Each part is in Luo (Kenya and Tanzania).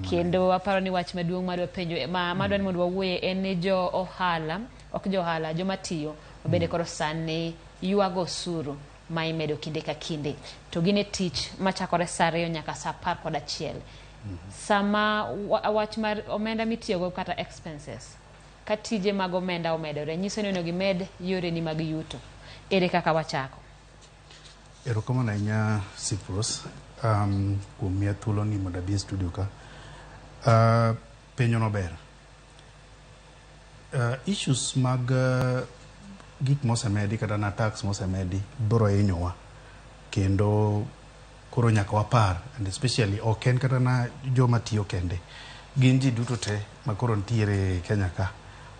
Kendo aparo ni wach maduong' madwa penjo madwa ni mondo wawuoye en ni jo ohala, ok jo ohala, joma tiyo obede koro sani yuago osuru ma imedo kinde ka kinde. To gin e tich machakore saa 2 nyaka saa 11. Sama wach mar omenda mitiyogo kata expenses ka tije mag omenda omedore, nyiso ni onego gimed yore ni mag yuto. Ere kaka wachako? Erokamano ahinya Cyprus kuom miya thuolo ni mondo abi e studio ka. Penjo no ber. Issues mag gik mosemedi kata na tax mosemedi biro hinyowa, kendo koro nyaka wapar, and especially oken kata na joma tiyo kende, gin ji duto te makoro ntiere Kenya ka,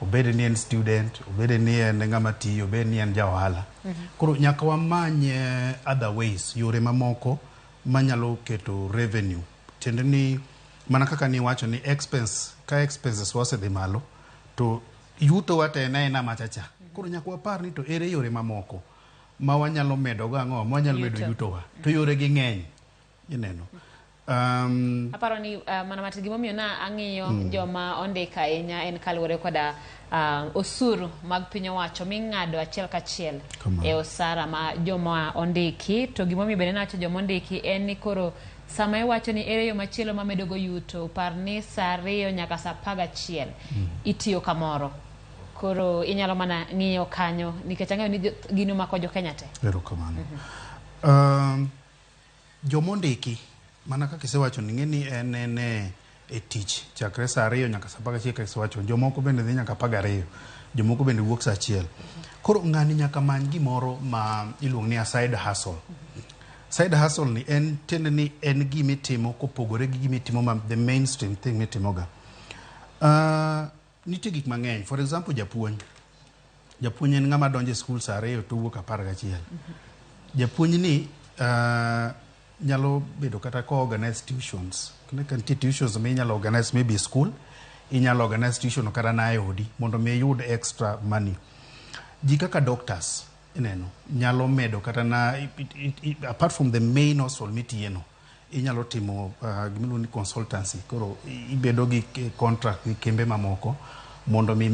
obede ni en student, obede ni en ng'ama tiyo, obede ni en ja ohala. Koro nyaka wamany other ways, yore mamoko manyalo keto revenue. Tiende ni mana kaka ni wacho ni expenses wasedhi malo, to yuto wate ena machacha. Koro nyaka wapar ni to ere yore mamoko ma wanyalo medo go ang'o, ma wanyalo medo yutowa. To yore gi ng'eny, ineno. Aparo ni mana mati gimomiyo na ang'iyo joma ondika ahinya en kaluwore koda osuru mag piny owacho ming'ado achiel kachiel e osara ma joma ondiki. To gimomiyo bende nawacho joma ondiki en ni koro sama iwacho ni ere yo machielo mamedo go yuto, par ni saa 2 nyaka saa 11 itiyo kamoro. Koro inyalo mana ng'iyo kanyo nikech ang'eyo ni gino mako jo Kenya te. Erokamano. Joma ondiki mana kaka isewacho ni ng'eni en e tich chakre saa 2 nyaka saa 11 kaka isewacho. Jomoko bende dhi nyaka 12, jomoko bende wuok saa 1. Koro ng'ani nyaka many gimoro ma iluongo ni a side hustle. Side hustle ni en tiende ni en gimitimo kopogore gi gimitimo ma the mainstream thing mitimoga. Nitie gik mang'eny. For example, japuonj en ng'ama donjo e skul saa 2 to wuok 11. Japuonj ni nyalo bedo kata ko organize tuitions. Kan tuitions ma inyalo organize maybe school, inyalo organize tuition kata na e odi mondo mi yud extra money. Ji kaka doctors ineno nyalo medo kata na apart from the main hustle mitiyeno, inyalo timo gimiluongo ni consultancy. Koro ibedo gi contract gi kembe mamoko mondo mi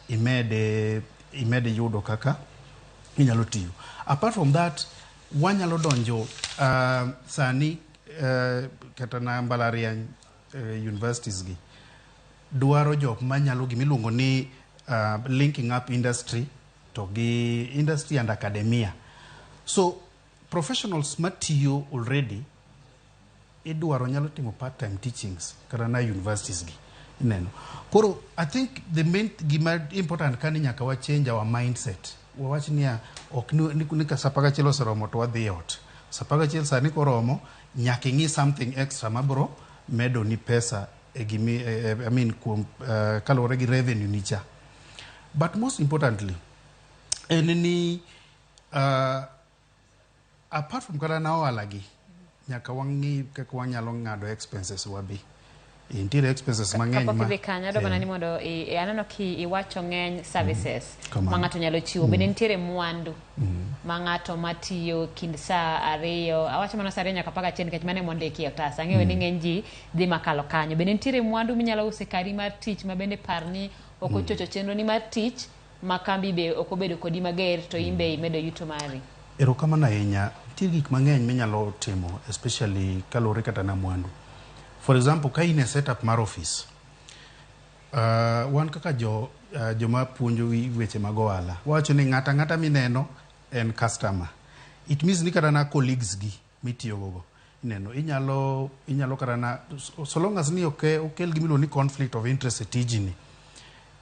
imede yudo kaka inyalo tiyo. Apart from that, wanyalo donjo sani kata na mbalariany universities gi dwaro jok manyalo gimiluongo ni linking up industry to gi industry and academia. So professionals matiyo already idwaro nyalo timo part-time teachings kata na universities gi ineno. Koro I think the main gima important kani nyaka wa change our mindset. Wawach niya ok ni ka saa 11 oseromo to wadhi ot. Saa 11 sani koromo, nyaka ing'i something extra mabro medo ni pesa I mean kalore gi revenue nicha. But most importantly en ni apart from kata na ohala gi, nyaka wang'i kaka wanyalo ng'ado expenses wabi. Intiere expenses mang'eny ma kapok kanyo do ni mondo aneno ki iwacho ng'eny services ma ng'ato nyalo chiwo. Bende nitiere mwandu ma ng'ato matiyo kind saa 2, awacho mana saa 2 nyaka 11 nikech mane mondiki e otas. Ang'eyo ni ng'eny ji dhi makalo kanyo. Bende nitiere mwandu minyalo uso kari mar tich ma bende parni ok ochocho chenro ni mar tich ma kambi be ok obedo kodi mager to imbe imedo yuto mari. Erokamano ahinya. Nitiere gik mang'eny minyalo timo, especially kalore kata na mwandu. For example, ka in e setup mar office, wan kaka joma puonjo weche mag ohala, wacho ni ng'ata mineno en customer. It means ni kata na colleagues gi mitiyo gogo ineno inyalo kata na so long as ni okel gimiluongo ni conflict of interest e tijini,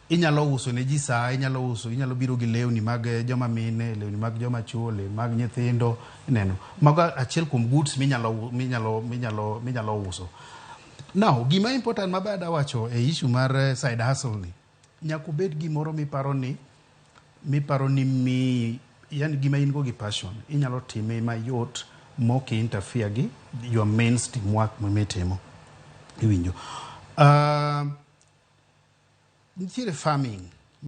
inyalo uso ne ji saa, inyalo biro gi lewni mag joma mine, lewni mag joma chuo, lewni mag nyithindo ineno. Mago achiel kuom goods minyalo uso. Now, gima important mabada wacho e issue mar side hustle ni, nyaka bed gimoro miparo ni yani gima in go gi passion, inyalo time mayot mok interfere gi your mainstream work mitimo. Iwinjo. Nitiere farming.